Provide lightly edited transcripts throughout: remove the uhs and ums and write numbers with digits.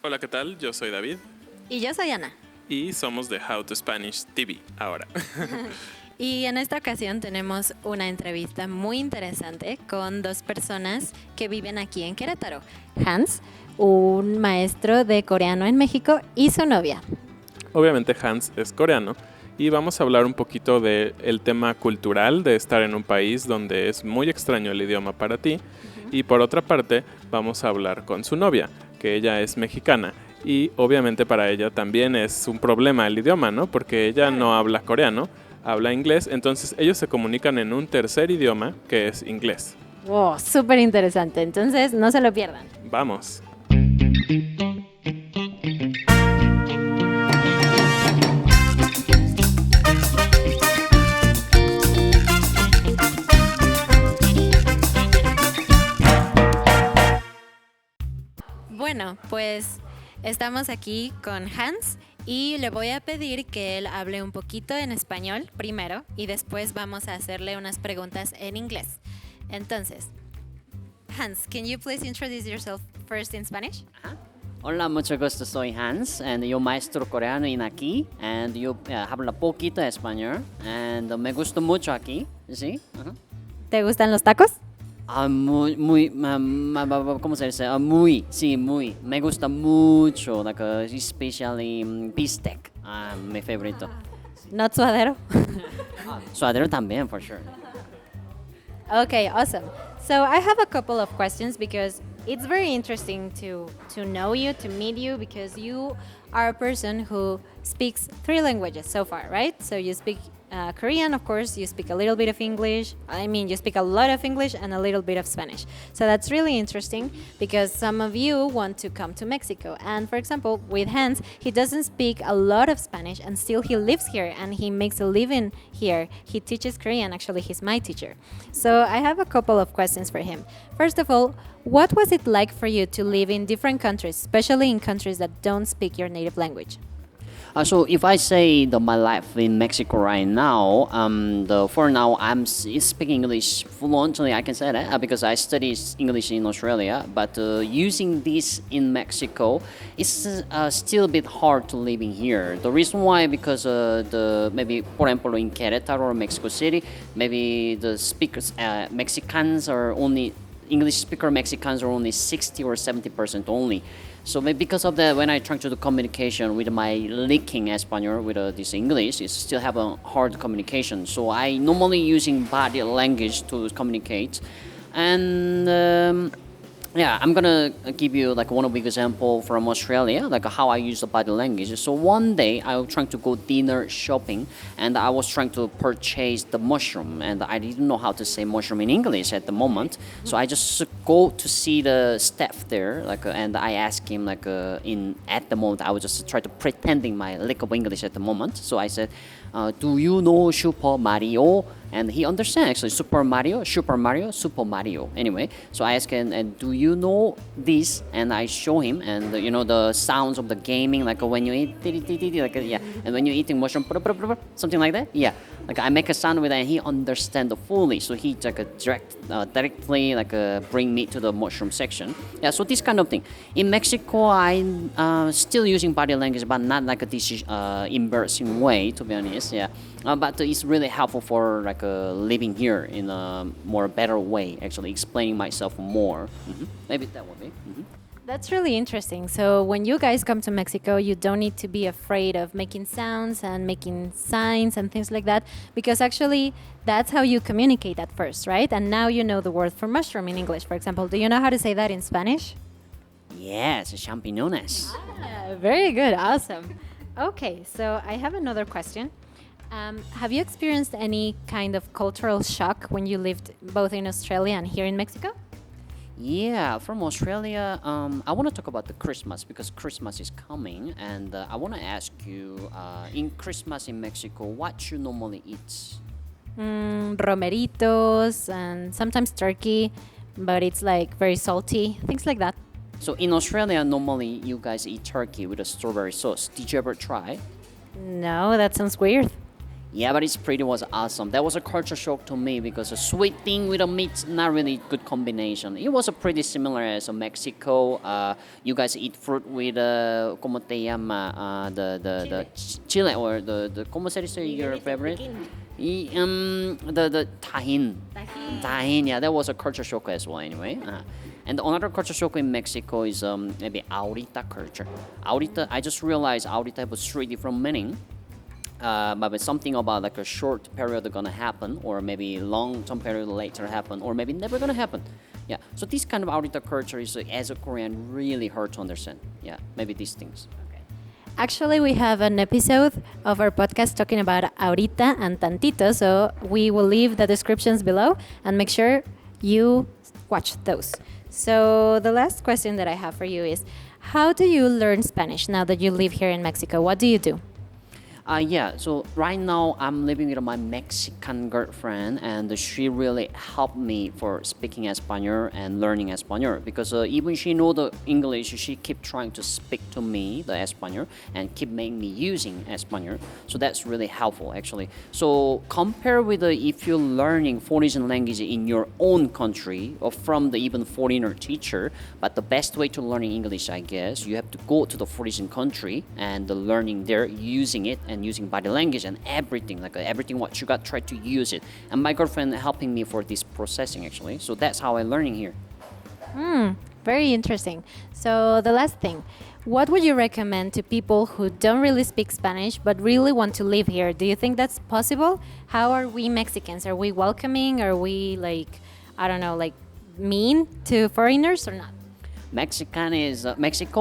Hola, ¿qué tal? Yo soy David Y yo soy Ana. y somos de How to Spanish TV ahora. Y en esta ocasión tenemos una entrevista muy interesante con dos personas que viven aquí en Querétaro. Hans, un maestro de coreano en México, y su novia. Obviamente Hans es coreano y vamos a hablar un poquito del tema cultural de estar en un país donde es muy extraño el idioma para ti. Y por otra parte vamos a hablar con su novia, que ella es mexicana. Y obviamente para ella también es un problema el idioma, ¿no? Porque ella no habla coreano, habla inglés, entonces ellos se comunican en un tercer idioma que es inglés. Wow, súper interesante. Entonces, no se lo pierdan. Vamos. Bueno, pues estamos aquí con Hans y le voy a pedir que él hable un poquito en español primero y después vamos a hacerle unas preguntas en inglés. Entonces, Hans, can you please introduce yourself first in Spanish? Hola, mucho gusto, soy Hans, and yo maestro coreano en aquí, and yo hablo poquito español, and me gusta mucho aquí, ¿sí? ¿Te gustan los tacos? ¿Cómo se dice? Sí, muy, me gusta mucho, like, especially bistec, mi favorito. Not suadero. Suadero también, for sure. Okay, awesome. So I have a couple of questions because it's very interesting to know you, to meet you, because you are a person who speaks three languages so far, right? So you speak Korean, of course, you speak a little bit of English. I mean, you speak a lot of English and a little bit of Spanish. So that's really interesting because some of you want to come to Mexico. And for example, with Hans, he doesn't speak a lot of Spanish and still he lives here and he makes a living here. He teaches Korean, actually, he's my teacher. So I have a couple of questions for him. First of all, what was it like for you to live in different countries, especially in countries that don't speak your native language? So if I say my life in Mexico right now, for now I'm speaking English fluently. I can say that because I studied English in Australia. But using this in Mexico, it's still a bit hard to live in here. The reason why because maybe for example in Querétaro or Mexico City, maybe the speakers Mexicans are only English speaker Mexicans are only 60 or 70% only. So maybe because of that, when I try to do communication with my leaking Espanol with this English, it's still have a hard communication. So I normally using body language to communicate, and yeah, I'm gonna give you like one big example from Australia, like how I use the body language. So one day I was trying to go dinner shopping, and I was trying to purchase the mushroom, and I didn't know how to say mushroom in English at the moment. So I just go to see the staff there, like, and I asked him like in at the moment I was just try to pretending my lick of English at the moment. So I said, "Do you know Super Mario?" And he understands actually Super Mario, Super Mario, Super Mario. Anyway, so I asked him, and do you know this? And I show him, and you know the sounds of the gaming, like when you eat, like yeah, and when you're eating mushroom, something like that. Yeah, like I make a sound with that, and he understand fully. So he like directly like bring me to the mushroom section. Yeah, so this kind of thing. In Mexico, I'm still using body language, but not like this embarrassing way, to be honest. Yeah. But it's really helpful for like living here in a more better way, actually explaining myself more. Maybe that would be. That's really interesting. So when you guys come to Mexico, you don't need to be afraid of making sounds and making signs and things like that, because actually that's how you communicate at first, right? And now you know the word for mushroom in English, for example. Do you know how to say that in Spanish? Yes, champiñones. Very good. Awesome. Okay, so I have another question. Have you experienced any kind of cultural shock when you lived both in Australia and here in Mexico? Yeah, from Australia, I want to talk about the Christmas because Christmas is coming, and I want to ask you, in Christmas in Mexico, what you normally eat? Romeritos and sometimes turkey, but it's like very salty, things like that. So in Australia, normally you guys eat turkey with a strawberry sauce. Did you ever try? No, that sounds weird. Yeah, but it's pretty was awesome. That was a culture shock to me because a sweet thing with a meat, not really good combination. It was a pretty similar as a Mexico. You guys eat fruit with como te llama, chile or the como se dice your favorite? The tahin. Tahin, yeah, that was a culture shock as well anyway. And another culture shock in Mexico is maybe ahorita culture. Ahorita, I just realized ahorita has 3 different meaning. But something about like a short period gonna happen, or maybe long term period later happen, or maybe never gonna happen. Yeah. So this kind of ahorita culture is as a Korean really hard to understand. Yeah. Maybe these things. Actually, we have an episode of our podcast talking about ahorita and tantito, so we will leave the descriptions below and make sure you watch those. So the last question that I have for you is, how do you learn Spanish now that you live here in Mexico? What do you do? Yeah, so right now I'm living with my Mexican girlfriend, and she really helped me for speaking Espanol and learning Espanol because even she know the English, she keep trying to speak to me the Espanol and keep making me using Espanol. So that's really helpful actually. So compare with if you're learning foreign language in your own country or from the even foreigner teacher, but the best way to learning English, I guess, you have to go to the foreign country and learning there, using it and using body language and everything, like everything what you got, try to use it. And my girlfriend helping me for this processing actually. So that's how I'm learning here. Very interesting. So the last thing, what would you recommend to people who don't really speak Spanish but really want to live here? Do you think that's possible? How are we Mexicans? Are we welcoming? Are we like, I don't know, like mean to foreigners or not? Mexico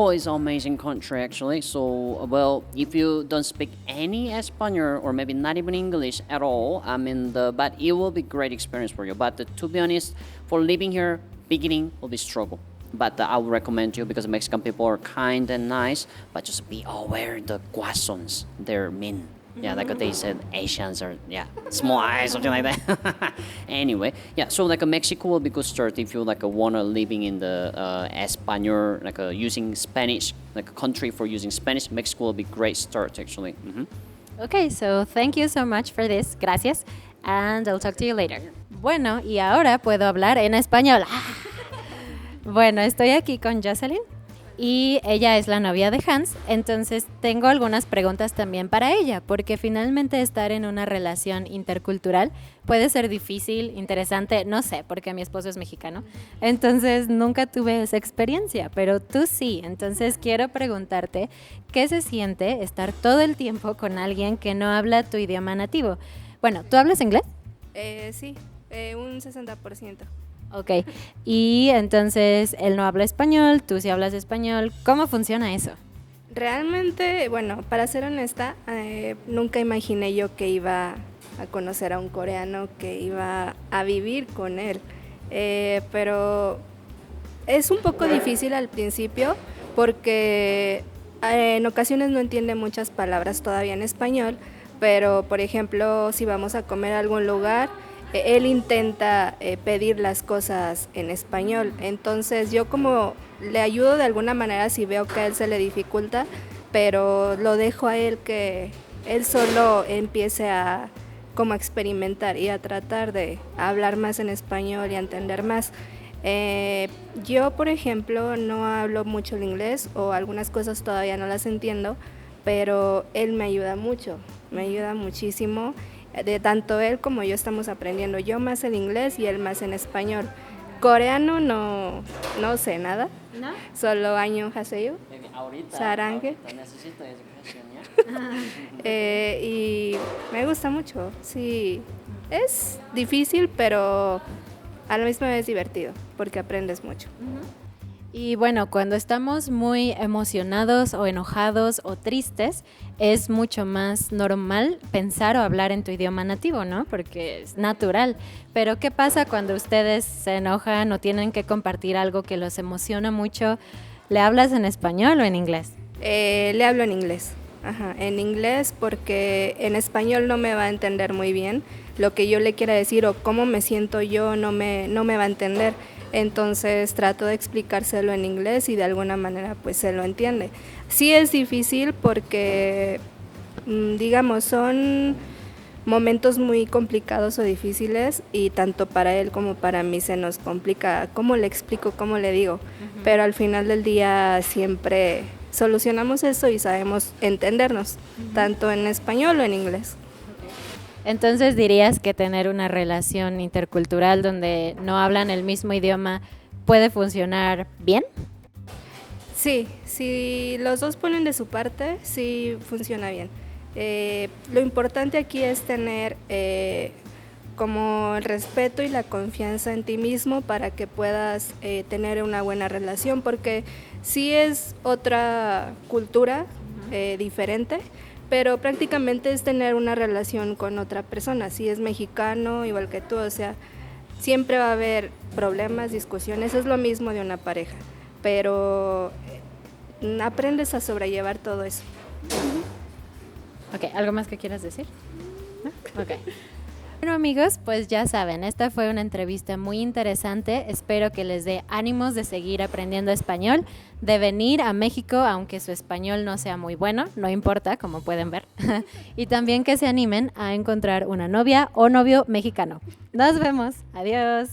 is an amazing country actually. So well, if you don't speak any Espanol or maybe not even English at all, but it will be great experience for you. But to be honest, for living here, beginning will be struggle. But I would recommend you because Mexican people are kind and nice. But just be aware the guasons, they're mean. Yeah, like they said, Asians are small eyes, something like that. Anyway, yeah. So like Mexico will be good start if you like wanna living in the Espanol, like using Spanish, like a country for using Spanish. Mexico will be great start actually. Okay, so thank you so much for this. Gracias. And I'll talk to you later. Bueno, y ahora puedo hablar en español. Bueno, estoy aquí con Josseline y ella es la novia de Hans, entonces tengo algunas preguntas también para ella, porque finalmente estar en una relación intercultural puede ser difícil, interesante, no sé, porque mi esposo es mexicano, entonces nunca tuve esa experiencia, pero tú sí, entonces quiero preguntarte, ¿qué se siente estar todo el tiempo con alguien que no habla tu idioma nativo? Bueno, ¿tú hablas inglés? Sí, un 60%. Ok, y entonces él no habla español, tú sí hablas español. ¿Cómo funciona eso? Realmente, bueno, para ser honesta, nunca imaginé yo que iba a conocer a un coreano, que iba a vivir con él. Pero es un poco difícil al principio porque en ocasiones no entiende muchas palabras todavía en español, pero por ejemplo, si vamos a comer a algún lugar, él intenta pedir las cosas en español, entonces yo como le ayudo de alguna manera si veo que a él se le dificulta, pero lo dejo a él que él solo empiece a como experimentar y a tratar de hablar más en español y a entender más. Yo, por ejemplo, no hablo mucho el inglés o algunas cosas todavía no las entiendo, pero él me ayuda mucho, me ayuda muchísimo. De tanto él como yo estamos aprendiendo, yo más el inglés y él más en español. Coreano no sé nada, ¿no? Solo año haseyo, sarangue. Y me gusta mucho, sí, es difícil pero a la misma vez divertido porque aprendes mucho. Y bueno, cuando estamos muy emocionados o enojados o tristes, es mucho más normal pensar o hablar en tu idioma nativo, ¿no? Porque es natural. Pero ¿qué pasa cuando ustedes se enojan o tienen que compartir algo que los emociona mucho? ¿Le hablas en español o en inglés? Le hablo en inglés. Ajá, en inglés porque en español no me va a entender muy bien lo que yo le quiera decir o cómo me siento yo, no me va a entender. Entonces trato de explicárselo en inglés y de alguna manera pues se lo entiende. Sí es difícil porque digamos son momentos muy complicados o difíciles y tanto para él como para mí se nos complica cómo le explico, cómo le digo, pero al final del día siempre solucionamos eso y sabemos entendernos, tanto en español o en inglés. Entonces dirías que tener una relación intercultural donde no hablan el mismo idioma puede funcionar bien. Sí, si los dos ponen de su parte, sí funciona bien. Lo importante aquí es tener como el respeto y la confianza en ti mismo para que puedas tener una buena relación, porque sí es otra cultura diferente, pero prácticamente es tener una relación con otra persona. Si es mexicano, igual que tú, o sea, siempre va a haber problemas, discusiones, es lo mismo de una pareja, pero aprendes a sobrellevar todo eso. Ok, ¿algo más que quieras decir? ¿No? Ok. Bueno amigos, pues ya saben, esta fue una entrevista muy interesante, espero que les dé ánimos de seguir aprendiendo español, de venir a México aunque su español no sea muy bueno, no importa, como pueden ver, y también que se animen a encontrar una novia o novio mexicano. Nos vemos, adiós.